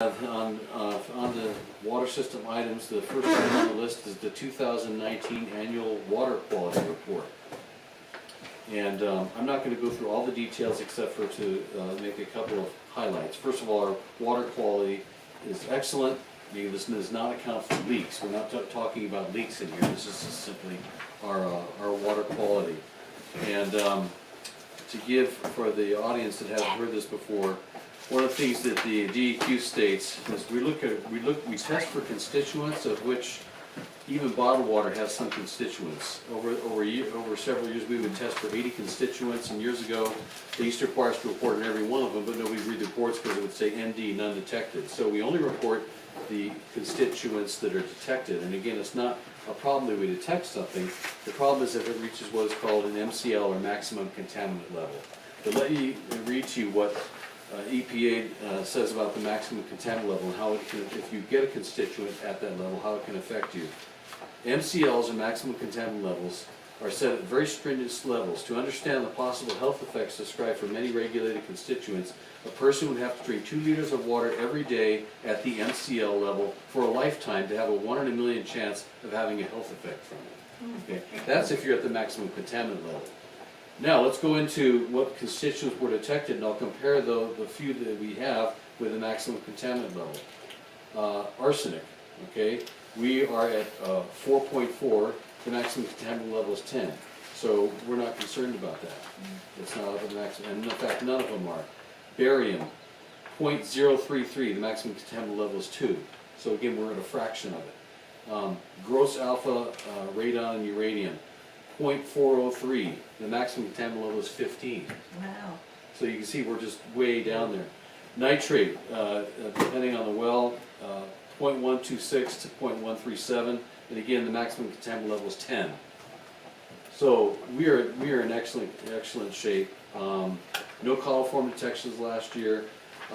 On the water system items, the first item on the list is the 2019 Annual Water Quality Report. And I'm not going to go through all the details except for to make a couple of highlights. First of all, our water quality is excellent. This does not account for leaks. We're not talking about leaks in here. This is just simply our water quality. And to give for the audience that hasn't heard this before, one of the things that the DEQ states is we test for constituents, of which even bottled water has some constituents. Over several years, we would test for 80 constituents, and years ago, they used to require us to report on every one of them, but nobody would read the reports because it would say ND, none detected. So we only report the constituents that are detected. And again, it's not a problem that we detect something. The problem is if it reaches what is called an MCL, or maximum contaminant level. To let you read to you what EPA says about the maximum contaminant level and how it can, if you get a constituent at that level, how it can affect you. MCLs, or maximum contaminant levels, are set at very stringent levels. To understand the possible health effects described for many regulated constituents, a person would have to drink 2 liters of water every day at the MCL level for a lifetime to have a 1 in a million chance of having a health effect from it. Okay? That's if you're at the maximum contaminant level. Now let's go into what constituents were detected, and I'll compare the few that we have with the maximum contaminant level. Arsenic, okay? We are at 4.4, the maximum contaminant level is 10. So we're not concerned about that. It's not up at the maximum, and in fact none of them are. Barium, 0.033, the maximum contaminant level is 2. So again, we're at a fraction of it. Gross alpha radon and uranium, 0.403, the maximum contaminant level is 15. Wow. So you can see we're just way down there. Nitrate, depending on the well, 0.126 to 0.137, and again the maximum contaminant level is 10. So we are in excellent shape. No coliform detections last year.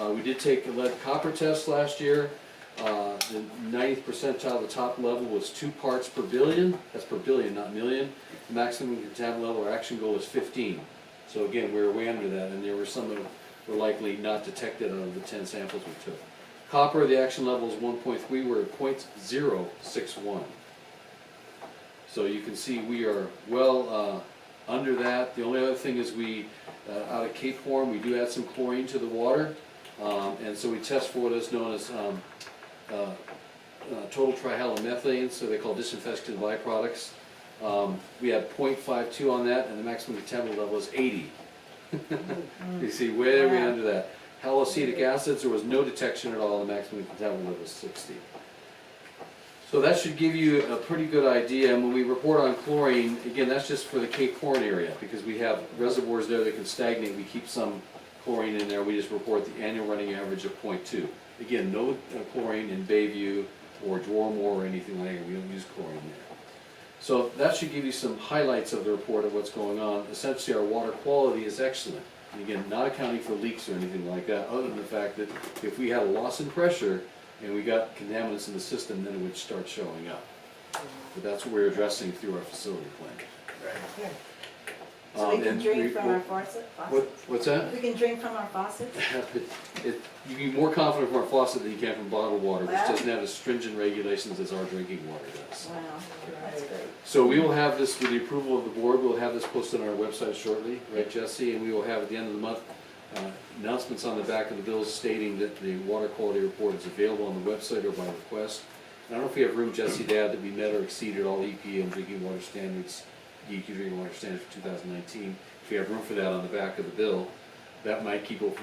We did take a lead copper test last year. The 90th percentile, the top level, was 2 parts per billion. That's per billion, not million. The maximum contaminant level, our action goal, is 15. So again, we were way under that, and there were some that were likely not detected out of the 10 samples we took. Copper, the action level is 1.3. We're at 0.061. So you can see we are well under that. The only other thing is we, out of Cape Horn, we do add some chlorine to the water, and so we test for what is known as total trihalomethane, so they call disinfectant byproducts. We had 0.52 on that, and the maximum contaminant level is 80. You see, way under that. Haloacetic acids, there was no detection at all, the maximum contaminant level is 60. So that should give you a pretty good idea. And when we report on chlorine, again, that's just for the Cape Horn area, because we have reservoirs there that can stagnate. We keep some chlorine in there. We just report the annual running average of 0.2. Again, no chlorine in Bayview or Dwarmore or anything like that. We don't use chlorine there. So that should give you some highlights of the report of what's going on. Essentially, our water quality is excellent. And again, not accounting for leaks or anything like that, other than the fact that if we had a loss in pressure and we got contaminants in the system, then it would start showing up. But that's what we're addressing through our facility plan. So we can drink from our faucet? What's that? We can drink from our faucets? You can be more confident from our faucet than you can from bottled water, which doesn't have as stringent regulations as our drinking water does. Wow, that's great. So we will have this, with the approval of the board, we'll have this posted on our website shortly, right, Jesse? And we will have at the end of the month announcements on the back of the bills stating that the water quality report is available on the website or by request. And I don't know if we have room, Jesse, to add that we met or exceeded all EPA and drinking water standards, DEQ drinking water standards for 2019. If we have room for that on the back of the bill, that might keep people